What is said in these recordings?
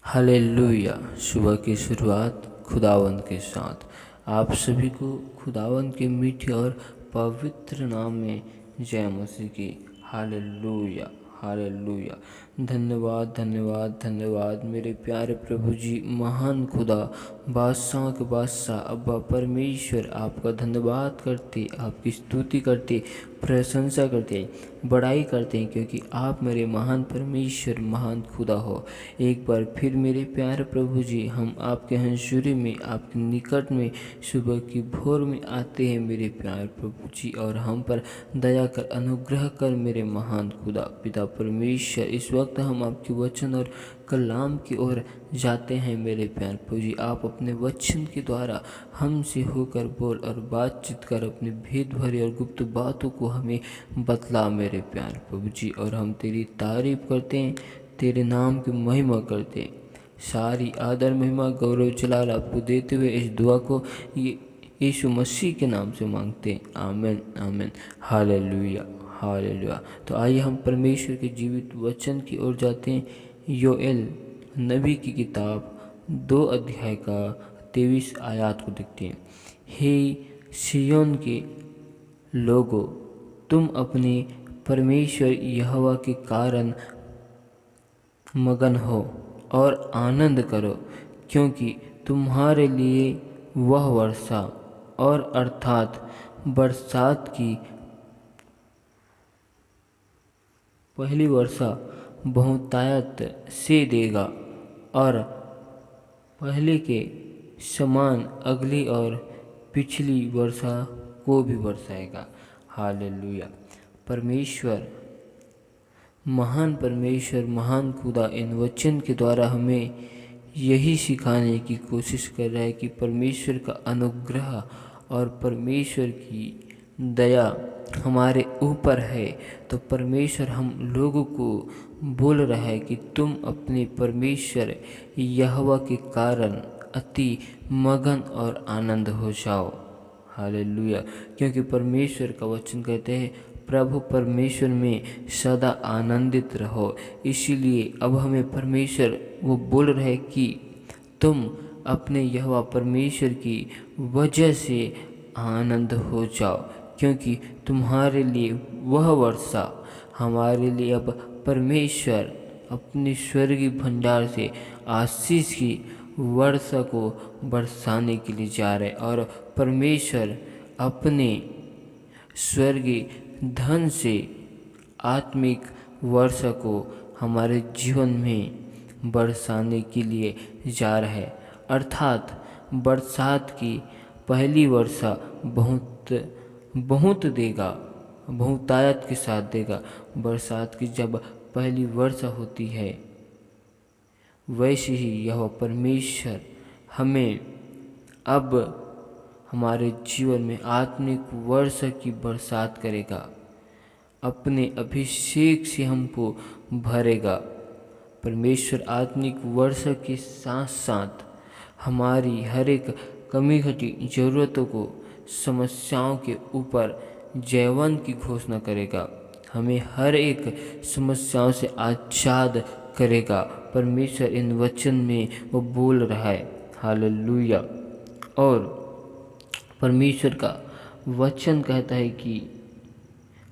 Hallelujah. सुबह की शुरुआत खुदावंद के साथ। आप सभी को खुदावंद के मीठे और पवित्र नाम में जय मसीह की। Hallelujah hallelujah. धन्यवाद धन्यवाद धन्यवाद मेरे प्यारे प्रभु जी, महान खुदा, बादशाह के बादशाह अब्बा परमेश्वर, आपका धन्यवाद करते, आपकी स्तुति करते, प्रशंसा करते, बड़ाई करते हैं, क्योंकि आप मेरे महान परमेश्वर, महान खुदा हो। एक बार फिर मेरे प्यारे प्रभु जी, हम आपके हंसुरी में, आपके निकट में सुबह की भोर में आते हैं मेरे प्यारे प्रभु जी, और हम पर दया कर, अनुग्रह कर मेरे महान खुदा पिता परमेश्वर। इस वक्त हम आपके वचन और कलाम की ओर जाते हैं मेरे प्यारे प्रभु जी। आप अपने वचन के द्वारा हमसे होकर बोल और बातचीत कर, अपनी भेद भरी और गुप्त बातों को हमें बतला मेरे प्यारे प्रभु जी। और हम तेरी तारीफ करते हैं, तेरे नाम की महिमा करते हैं। सारी आदर महिमा गौरव जलाल आपको देते हुए इस दुआ को यीशु मसीह के नाम से मांगते हैं। आमीन आमीन। Hallelujah hallelujah. तो आइए हम परमेश्वर के जीवित वचन की ओर जाते हैं। योएल नबी की किताब 2 अध्याय का 23 आयत को देखते हैं। हे सिय्योन के लोगों, तुम अपने परमेश्वर यहोवा के कारण मगन हो और आनंद करो, क्योंकि तुम्हारे लिए वह वर्षा और अर्थात बरसात की पहली वर्षा बहुतायत से देगा, और पहले के समान अगली और पिछली वर्षा को भी बरसाएगा। हालेलुया। परमेश्वर, महान परमेश्वर, महान खुदा इन वचन के द्वारा हमें यही सिखाने की कोशिश कर रहा है कि परमेश्वर का अनुग्रह और परमेश्वर की दया हमारे ऊपर है। तो परमेश्वर हम लोगों को बोल रहा है कि तुम अपने परमेश्वर यहोवा के कारण अति मगन और आनंद हो जाओ। हालेलुया। क्योंकि परमेश्वर का वचन कहते हैं, प्रभु परमेश्वर में सदा आनंदित रहो। इसीलिए अब हमें परमेश्वर वो बोल रहे कि तुम अपने यहोवा परमेश्वर की वजह से आनंद हो जाओ, क्योंकि तुम्हारे लिए वह वर्षा, हमारे लिए अब परमेश्वर अपने स्वर्गीय भंडार से आशीष की वर्षा को बरसाने के लिए जा रहे, और परमेश्वर अपने स्वर्गीय धन से आत्मिक वर्षा को हमारे जीवन में बरसाने के लिए जा रहा है। अर्थात बरसात की पहली वर्षा बहुत देगा, बहुतायत के साथ देगा। बरसात की जब पहली वर्षा होती है, वैसे ही यह परमेश्वर हमें अब हमारे जीवन में आत्मिक वर्षा की बरसात करेगा, अपने अभिषेक से हमको भरेगा। परमेश्वर आत्मिक वर्षा के साथ साथ हमारी हर एक कमी घटी ज़रूरतों को, समस्याओं के ऊपर जयवंत की घोषणा करेगा, हमें हर एक समस्याओं से आज़ाद करेगा। परमेश्वर इन वचन में वो बोल रहा है। हालेलुया। और परमेश्वर का वचन कहता है कि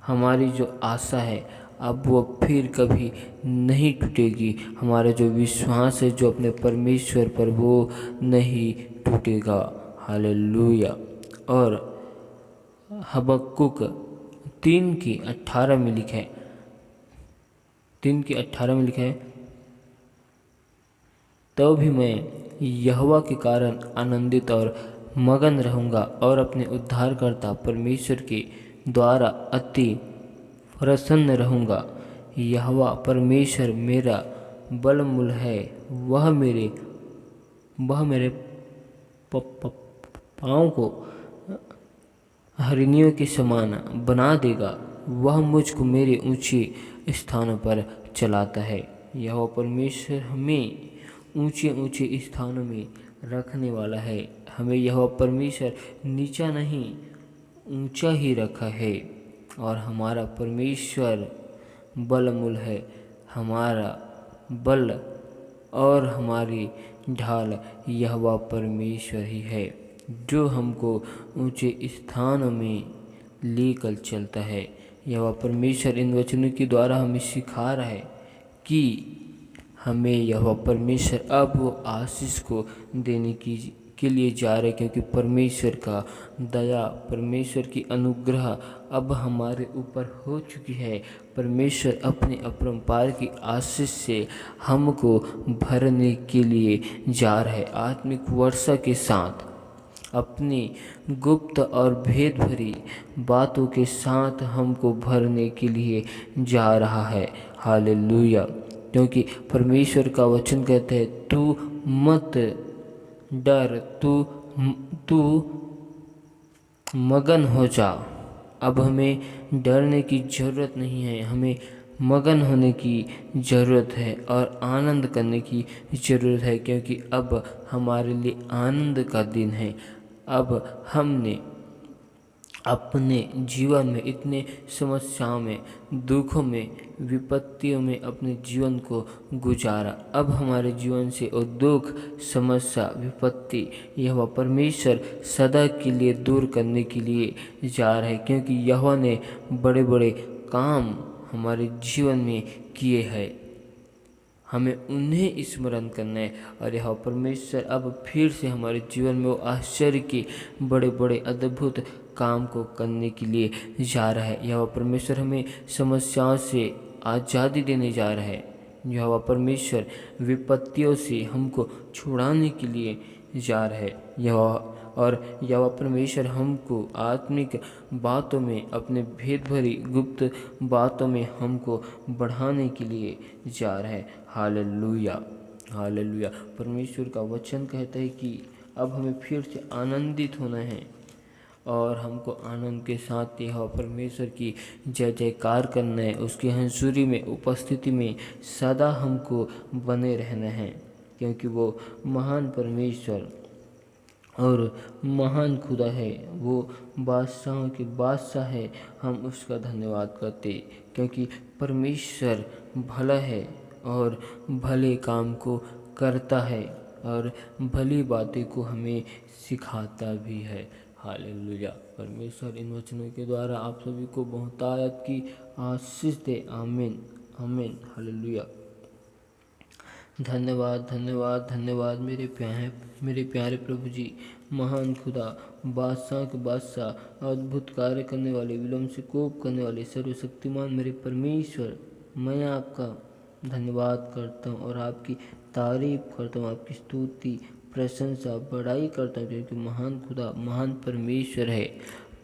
हमारी जो आशा है अब वो फिर कभी नहीं टूटेगी। हमारा जो विश्वास है जो अपने परमेश्वर पर, वो नहीं टूटेगा। हालेलुया। और हबक्कुक 3:18 में लिखा है, 3:18 में लिखा है, तो भी मैं यहोवा के कारण आनंदित और मगन रहूँगा और अपने उद्धारकर्ता परमेश्वर के द्वारा अति प्रसन्न रहूँगा। यहोवा परमेश्वर मेरा बलमूल है, वह मेरे पाँव को हरिणियों के समान बना देगा। वह मुझको मेरे ऊंचे स्थानों पर चलाता है। यहोवा परमेश्वर हमें ऊंचे ऊंचे स्थानों में रखने वाला है। हमें यहोवा परमेश्वर नीचा नहीं, ऊंचा ही रखा है। और हमारा परमेश्वर बलमूल है, हमारा बल और हमारी ढाल यहोवा परमेश्वर ही है, जो हमको ऊंचे स्थानों में लेकर चलता है। यहोवा परमेश्वर इन वचनों के द्वारा हमें सिखा रहा है कि हमें यहोवा परमेश्वर अब वो आशीष को देने के लिए जा रहे, क्योंकि परमेश्वर का दया, परमेश्वर की अनुग्रह अब हमारे ऊपर हो चुकी है। परमेश्वर अपने अपरंपार की आशीष से हमको भरने के लिए जा रहा है। आत्मिक वर्षा के साथ, अपनी गुप्त और भेद भरी बातों के साथ हमको भरने के लिए जा रहा है। हालेलुया। क्योंकि परमेश्वर का वचन कहता है, तू मत डर, तू मगन हो जा। अब हमें डरने की ज़रूरत नहीं है, हमें मगन होने की ज़रूरत है और आनंद करने की ज़रूरत है, क्योंकि अब हमारे लिए आनंद का दिन है। अब हमने अपने जीवन में इतने समस्याओं में, दुखों में, विपत्तियों में अपने जीवन को गुजारा। अब हमारे जीवन से वो दुख, समस्या, विपत्ति यहोवा परमेश्वर सदा के लिए दूर करने के लिए जा रहा है, क्योंकि यहोवा ने बड़े बड़े काम हमारे जीवन में किए हैं। हमें उन्हें स्मरण करना है और यह परमेश्वर अब फिर से हमारे जीवन में वो आश्चर्य के बड़े बड़े अद्भुत काम को करने के लिए जा रहा है। यह परमेश्वर हमें समस्याओं से आज़ादी देने जा रहा है। यह परमेश्वर विपत्तियों से हमको छुड़ाने के लिए जा रहा है। यह परमेश्वर हमको आत्मिक बातों में, अपने भेद भरी गुप्त बातों में हमको बढ़ाने के लिए जा रहा है। Hallelujah, hallelujah. परमेश्वर का वचन कहता है कि अब हमें फिर से आनंदित होना है और हमको आनंद के साथ यह परमेश्वर की जय जयकार करना है। उसकी हंसुरी में, उपस्थिति में सदा हमको बने रहना है, क्योंकि वो महान परमेश्वर और महान खुदा है। वो बादशाहों के बादशाह है। हम उसका धन्यवाद करते, क्योंकि परमेश्वर भला है और भले काम को करता है और भली बातें को हमें सिखाता भी है। हालेलुया। परमेश्वर इन वचनों के द्वारा आप सभी को बहुतायत की आशीष दे। आमीन, आमीन, हालेलुया। धन्यवाद, धन्यवाद, धन्यवाद मेरे प्यारे प्रभु जी, महान खुदा, बादशाह के बादशाह, अद्भुत कार्य करने वाले, विलम्ब से कोप करने वाले, सर्वशक्तिमान मेरे परमेश्वर, मैं आपका धन्यवाद करता हूँ और आपकी तारीफ करता हूँ, आपकी स्तुति, प्रशंसा, बड़ाई करता हूँ, क्योंकि महान खुदा, महान परमेश्वर है।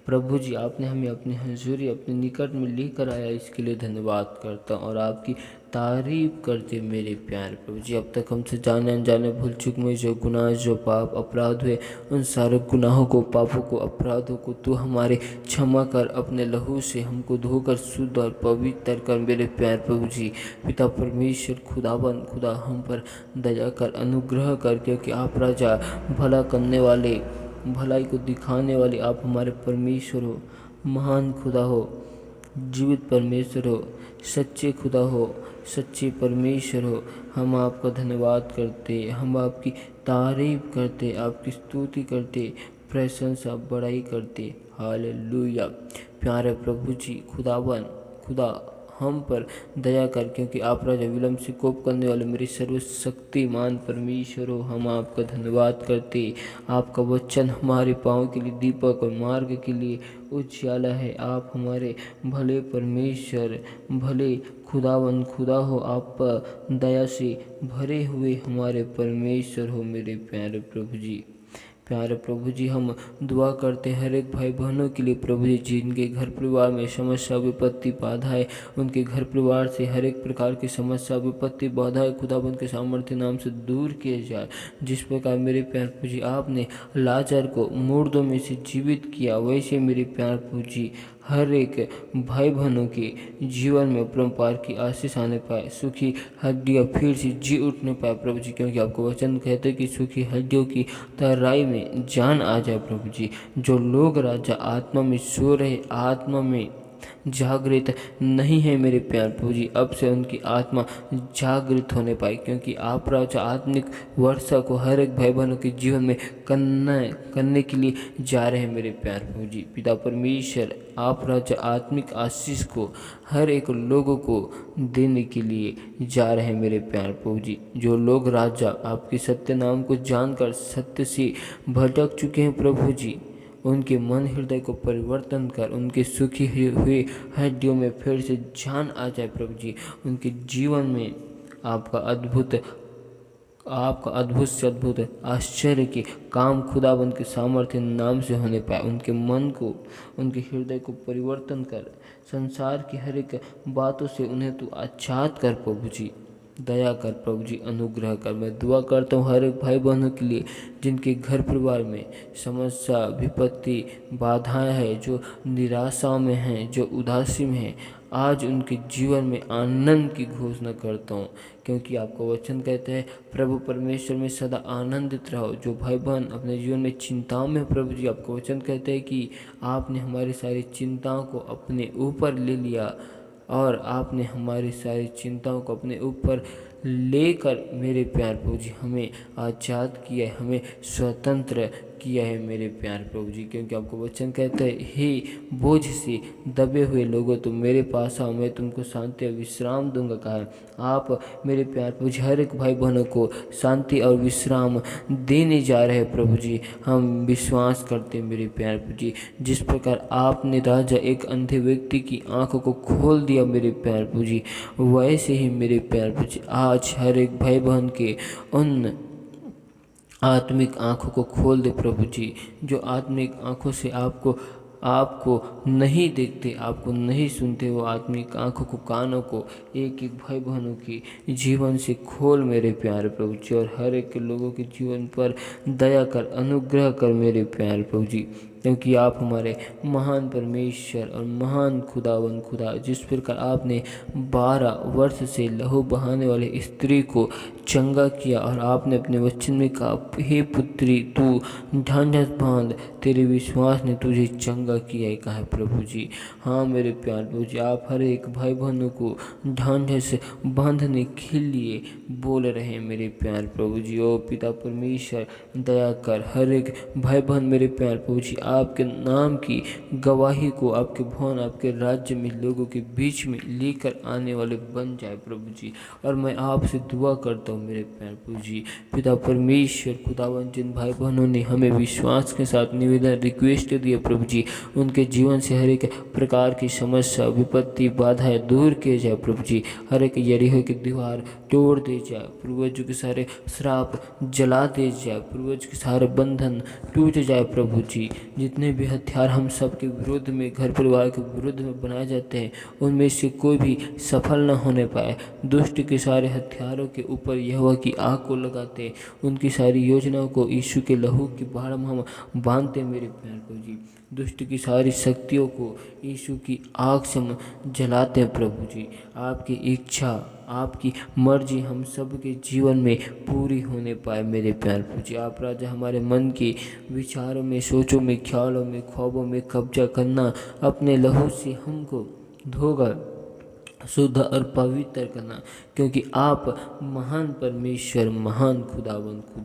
प्रभु जी, आपने हमें अपनी हजूरी, अपने निकट में लेकर आया, इसके लिए धन्यवाद करता हूँ और आपकी तारीफ करते मेरे प्यारे प्रभु जी। अब तक हमसे जाने अनजाने भूल चूक में जो गुनाह, जो पाप, अपराध हुए, उन सारे गुनाहों को, पापों को, अपराधों को तू हमारे क्षमा कर, अपने लहू से हमको धोकर शुद्ध और पवित्र कर मेरे प्यारे प्रभु जी। पिता परमेश्वर, खुदावन खुदा, हम पर दया कर, अनुग्रह कर, क्योंकि आप राजा, भला करने वाले, भलाई को दिखाने वाले आप हमारे परमेश्वर हो, महान खुदा हो, जीवित परमेश्वर हो, सच्चे खुदा हो, सच्चे परमेश्वर हो। हम आपका धन्यवाद करते, हम आपकी तारीफ करते, आपकी स्तुति करते, प्रशंसा, बड़ाई करते। हालेलुया। प्यारे प्रभु जी, खुदावन खुदा, हम पर दया कर, क्योंकि आप राजा, विलम्ब से कोप करने वाले मेरे सर्वशक्तिमान परमेश्वर हो। हम आपका धन्यवाद करते। आपका वचन हमारे पाँव के लिए दीपक और मार्ग के लिए उजाला है। आप हमारे भले परमेश्वर, भले खुदावन खुदा हो, आप दया से भरे हुए हमारे परमेश्वर हो मेरे प्यारे प्रभु जी। प्यारे प्रभु जी, हम दुआ करते हैं हर एक भाई बहनों के लिए प्रभु जी, जिनके घर परिवार में समस्या, विपत्ति, बाधाएं, उनके घर परिवार से हर एक प्रकार की समस्या, विपत्ति, बाधाएं खुदाबंद के सामर्थ्य नाम से दूर किए जाए। जिस प्रकार मेरे प्यारे प्रभु जी आपने लाजर को मुर्दों में से जीवित किया, वैसे मेरे प्यारे प्रभु जी हर एक भाई बहनों के जीवन में परम्पार की आशीष आने पाए, सुखी हड्डियाँ फिर से जी उठने पाए प्रभु जी, क्योंकि आपको वचन कहते हैं कि सुखी हड्डियों की तराई में जान आ जाए प्रभु जी। जो लोग राजा आत्मा में सो रहे, आत्मा में जागृत नहीं है मेरे प्यारे प्रभु जी। अब से उनकी आत्मा जागृत होने पाए, क्योंकि आप राजा आत्मिक वर्षा को हर एक भाई बहनों के जीवन में करने के लिए जा रहे हैं मेरे प्यारे प्रभु जी। पिता परमेश्वर, आप राजा आत्मिक आशीष को हर एक लोगों को देने के लिए जा रहे हैं मेरे प्यारे प्रभु जी। जो लोग राजा आपके सत्य नाम को जानकर सत्य से भटक चुके हैं प्रभु जी, उनके मन हृदय को परिवर्तन कर उनके सुखी हुए हड्डियों में फिर से जान आ जाए प्रभु जी। उनके जीवन में आपका अद्भुत से अद्भुत आश्चर्य के काम खुदाबंद के सामर्थ्य नाम से होने पाए। उनके मन को, उनके हृदय को परिवर्तन कर संसार की हर एक बातों से उन्हें तू आच्छाद कर प्रभु जी। दया कर प्रभु जी, अनुग्रह कर। मैं दुआ करता हूँ हर एक भाई बहनों के लिए जिनके घर परिवार में समस्या, विपत्ति, बाधाएं हैं, जो निराशा में हैं, जो उदासी में हैं, आज उनके जीवन में आनंद की घोषणा करता हूँ, क्योंकि आपका वचन कहता है प्रभु परमेश्वर में सदा आनंदित रहो। जो भाई बहन अपने जीवन में चिंताओं में, प्रभु जी आपका वचन कहता है कि आपने हमारी सारी चिंताओं को अपने ऊपर ले लिया, और आपने हमारी सारी चिंताओं को अपने ऊपर लेकर मेरे प्यार प्रभु जी हमें आज़ाद किया है, हमें स्वतंत्र किया है मेरे प्यार प्रभु जी। क्योंकि आपको वचन कहता है, हे बोझ से दबे हुए लोगों तुम मेरे पास आओ, मैं तुमको शांति और विश्राम दूंगा। कहा है आप मेरे प्यार प्रभु जी हर एक भाई बहनों को शांति और विश्राम देने जा रहे हैं प्रभु जी। हम विश्वास करते हैं मेरे प्यार प्रभु जी, जिस प्रकार आपने राजा एक अंधे व्यक्ति की आंखों को खोल दिया मेरे प्यार प्रभु जी, वैसे ही मेरे प्यार प्रभु जी आज हर एक भाई बहन के उन आत्मिक आँखों को खोल दे प्रभु जी, जो आत्मिक आँखों से आपको नहीं देखते, आपको नहीं सुनते। वो आत्मिक आँखों को, कानों को एक एक भाई बहनों की जीवन से खोल मेरे प्यारे प्रभु जी, और हर एक लोगों के जीवन पर दया कर, अनुग्रह कर मेरे प्यारे प्रभु जी। क्योंकि आप हमारे महान परमेश्वर और महान खुदा, जिस प्रकार आपने 12 वर्ष से लहू बहाने वाले स्त्री को चंगा किया, और आपने अपने वचन में कहा, हे पुत्री तू ढांढस बांध, तेरे विश्वास ने तुझे चंगा किया है। कहा प्रभु जी, हाँ मेरे प्यार प्रभु जी, आप हर एक भाई बहनों को ढांढस बांधने के लिए बोल रहे हैं मेरे प्यार प्रभु जी। ओ पिता परमेश्वर, दया कर, हर एक भाई बहन मेरे प्यार प्रभु जी आपके नाम की गवाही को आपके भवन, आपके राज्य में लोगों के बीच में लेकर आने वाले बन जाए प्रभु जी। और मैं आपसे दुआ करता हूँ मेरे प्यार प्रभु जी, पिता परमेश्वर खुदावन, जिन भाई बहनों ने हमें विश्वास के साथ निवेदन रिक्वेस्ट दिए प्रभु जी, उनके जीवन से हर एक प्रकार की समस्या, विपत्ति, बाधाएं दूर किए जाए प्रभु जी। हर एक यरीहो की दीवार तोड़ दे जाए, पूर्वजों के सारे श्राप जला दे जाए, पूर्वज के सारे बंधन टूट जाए प्रभु जी। जितने भी हथियार हम सब के विरुद्ध में, घर परिवार के विरुद्ध में बनाए जाते हैं, उनमें से कोई भी सफल न होने पाए। दुष्ट के सारे हथियारों के ऊपर यहोवा की आग को लगाते हैं, उनकी सारी योजनाओं को यीशु के लहू की बाढ़ में हम बांधते मेरे प्यार प्रभु जी। दुष्ट की सारी शक्तियों को यीशु की आग से हम जलाते हैं प्रभु जी। आपकी इच्छा, आपकी मर्जी हम सब के जीवन में पूरी होने पाए मेरे प्यार प्रभु जी। आप राजा हमारे मन के विचारों में, सोचों में, ख्यालों में, ख्वाबों में कब्जा करना, अपने लहू से हमको धोकर शुद्ध और पवित्र करना, क्योंकि आप महान परमेश्वर, महान खुदा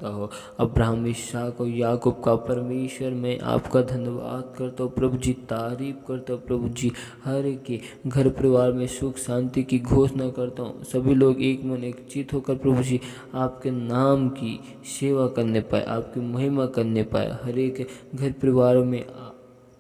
हो। अब्राहम, इसहाक और याकूब का परमेश्वर, मैं आपका धन्यवाद करता हूँ प्रभु जी, तारीफ करता हूँ प्रभु जी। हर एक के घर परिवार में सुख शांति की घोषणा करता हूँ। सभी लोग एक मन एक चित होकर प्रभु जी आपके नाम की सेवा करने पाए, आपकी महिमा करने पाए। हर एक घर परिवारों में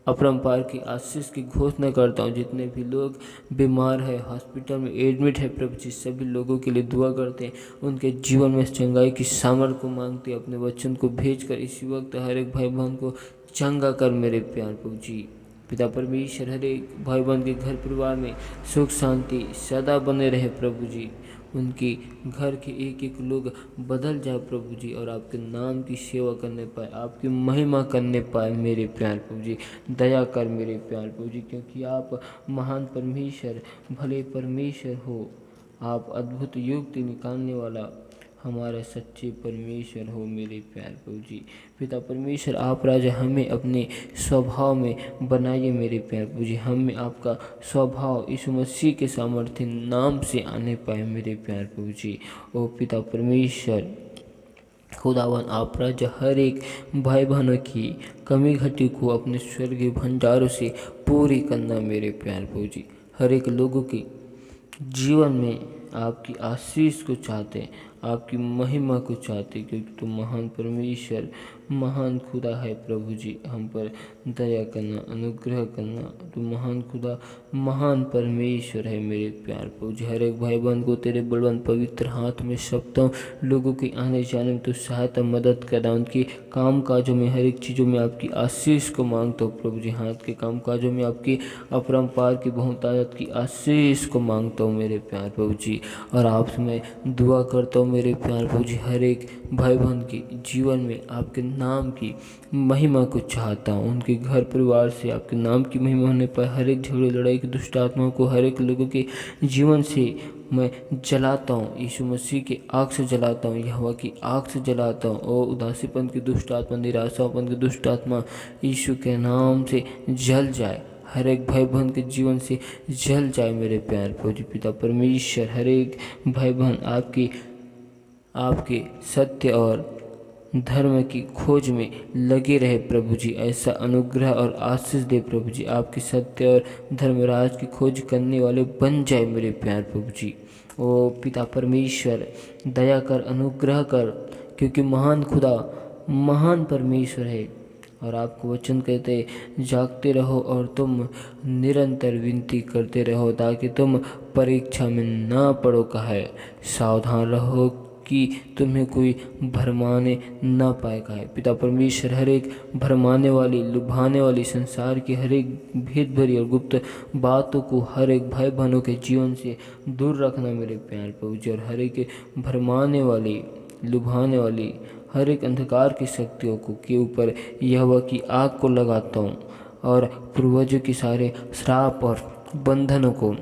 अपरंपार की आशीष की घोषणा करता हूँ। जितने भी लोग बीमार है, हॉस्पिटल में एडमिट है प्रभु जी, सभी लोगों के लिए दुआ करते हैं, उनके जीवन में चंगाई की सामर्थ को मांगते हैं। अपने वचन को भेजकर इसी वक्त हर एक भाई बहन को चंगा कर मेरे प्यार प्रभु जी। पिता परमेश्वर, हर एक भाई बहन के घर परिवार में सुख शांति सदा बने रहे प्रभु जी। उनकी घर के एक एक लोग बदल जाए प्रभु जी, और आपके नाम की सेवा करने पाए, आपकी महिमा करने पाए मेरे प्यार प्रभु जी। दया कर मेरे प्यार प्रभु जी, क्योंकि आप महान परमेश्वर, भले परमेश्वर हो। आप अद्भुत युक्ति निकालने वाला, हमारा सच्चे परमेश्वर हो मेरे प्यारे प्रभु जी। पिता परमेश्वर, आप राजा हमें अपने स्वभाव में बनाइए मेरे प्यारे प्रभु जी। हमें आपका स्वभाव यीशु मसीह के सामर्थ्य नाम से आने पाए मेरे प्यारे प्रभु जी। ओ पिता परमेश्वर खुदावन, आप राजा हर एक भाई बहनों की कमी घटी को अपने स्वर्गीय भंडारों से पूरी करना मेरे प्यारे प्रभु जी। हर एक लोगों की जीवन में आपकी आशीष को चाहते, आपकी महिमा को चाहते, क्योंकि तुम महान परमेश्वर, महान खुदा है प्रभु जी। हम पर दया करना, अनुग्रह करना। तुम महान खुदा, महान परमेश्वर है मेरे प्यार प्रभु जी। हर एक भाई बहन को तेरे बलवान पवित्र हाथ में सौंपता हूँ। लोगों के आने जाने में तो सहायता, मदद करना। उनके काम काजों में, हर एक चीज़ों में आपकी आशीष को मांगता हूँ प्रभु जी। हाथ के काम काजों में आपकी अपरंपार की बहुतायत की आशीष को मांगता हूँ मेरे प्यार प्रभु जी। और आपसे मैं दुआ करता हूँ मेरे प्यार प्रभु जी, हर एक भाई बहन के जीवन में आपके नाम की महिमा को चाहता हूँ। उनके घर परिवार से आपके नाम की महिमा होने पर हर एक झगड़े लड़ाई की दुष्ट आत्माओं को हर एक लोगों के जीवन से मैं जलाता हूँ। यीशु मसीह के आग से जलाता हूँ, यहोवा की आग से जलाता हूँ। और उदासीपन की दुष्ट आत्मा, निराशापन की दुष्ट आत्मा यीशु के नाम से जल जाए, हर एक भाई बहन के जीवन से जल जाए मेरे प्यार प्रभु जी। पिता परमेश्वर, हर एक भाई बहन आपके सत्य और धर्म की खोज में लगे रहे प्रभु जी। ऐसा अनुग्रह और आशीष दे प्रभु जी। आपके सत्य और धर्मराज की खोज करने वाले बन जाए मेरे प्यार प्रभु जी। ओ पिता परमेश्वर, दया कर, अनुग्रह कर, क्योंकि महान खुदा, महान परमेश्वर है। और आपको वचन कहते, जागते रहो और तुम निरंतर विनती करते रहो, ताकि तुम परीक्षा में ना पड़ो। कहा है, सावधान रहो कि तुम्हें कोई भरमाने ना पाए। कहा है पिता परमेश्वर, हर एक भरमाने वाली, लुभाने वाली, संसार की हर एक भेद भरी और गुप्त बातों को हर एक भाई बहनों के जीवन से दूर रखना मेरे प्यार प्रभु जी। और हर एक भरमाने वाली, लुभाने वाली हर एक अंधकार की शक्तियों को के ऊपर यहोवा की आग को लगाता हूँ। और पूर्वजों के सारे श्राप और बंधनों को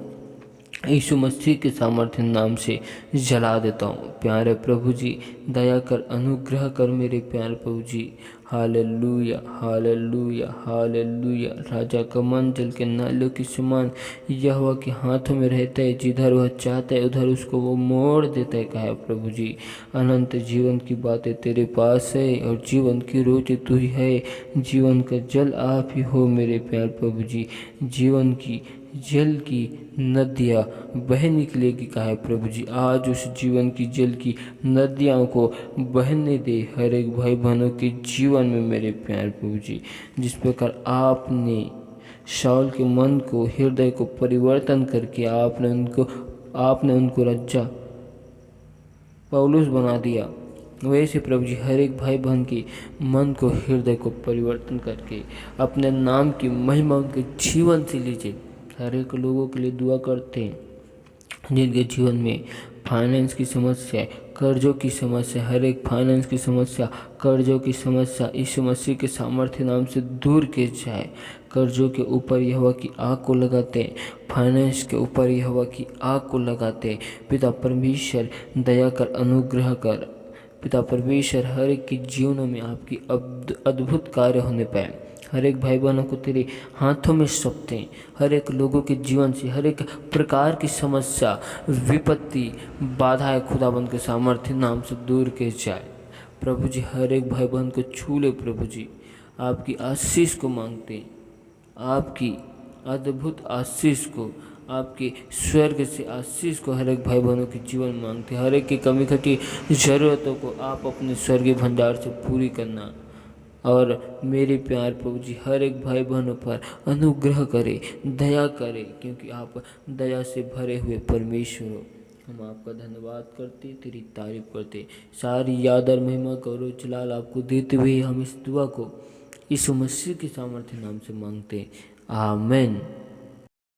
यीशु मसीह के सामर्थ्य नाम से जला देता हूँ। प्यारे प्रभु जी, दया कर, अनुग्रह कर मेरे प्यारे प्रभु जी। Hallelujah, hallelujah, hallelujah. राजा का मन जल के नालों के समान यहोवा के हाथों में रहता है। जिधर वह चाहता है उधर उसको वो मोड़ देता है। कहा प्रभु जी, अनंत जीवन की बातें तेरे पास है और जीवन की रोटी तू ही है। जीवन का जल आप ही हो मेरे प्यारे प्रभु जी। जीवन की जल की नदियाँ बह निकलेगी। कहा है प्रभु जी, आज उस जीवन की जल की नदियों को बहने दे हर एक भाई बहनों के जीवन में मेरे प्यारे प्रभु जी। जिस प्रकार आपने शाऊल के मन को, हृदय को परिवर्तन करके आपने उनको रज्जा पौलुस बना दिया, वैसे प्रभु जी हर एक भाई बहन के मन को, हृदय को परिवर्तन करके अपने नाम की महिमा उनके जीवन से लीजिए। हर एक लोगों के लिए दुआ करते हैं जिनके जीवन में फाइनेंस की समस्या, कर्जों की समस्या, हर एक फाइनेंस की समस्या, कर्जों की समस्या यीशु मसीह के सामर्थ्य नाम से दूर की जाए। कर्जों के ऊपर यहोवा की आग को लगाते हैं, फाइनेंस के ऊपर यहोवा की आग को लगाते हैं। पिता परमेश्वर, दया कर, अनुग्रह कर। पिता परमेश्वर, हर एक के जीवनों में आपकी अद्भुत कार्य होने पाए। हर एक भाई बहनों को तेरे हाथों में सौंपते हैं। हर एक लोगों के जीवन से हर एक प्रकार की समस्या, विपत्ति, बाधाएं खुदाबंद के सामर्थ्य नाम से दूर के जाए। प्रभु जी हर एक भाई बहन को छू ले प्रभु जी। आपकी आशीष को मांगते हैं, आपकी अद्भुत आशीष को, आपके स्वर्ग से आशीष को हर एक भाई बहनों के जीवन मांगते हैं। हर एक की कमी घटी ज़रूरतों को आप अपने स्वर्गीय भंडार से पूरी करना। और मेरे प्यार प्रभु जी हर एक भाई बहनों पर अनुग्रह करे, दया करे, क्योंकि आप दया से भरे हुए परमेश्वर हो। हम आपका धन्यवाद करते, तेरी तारीफ करते। सारी याद और महिमा, गौरव, जलाल आपको देते हुए हम इस दुआ को यीशु मसीह के सामर्थ्य नाम से मांगते। आमीन।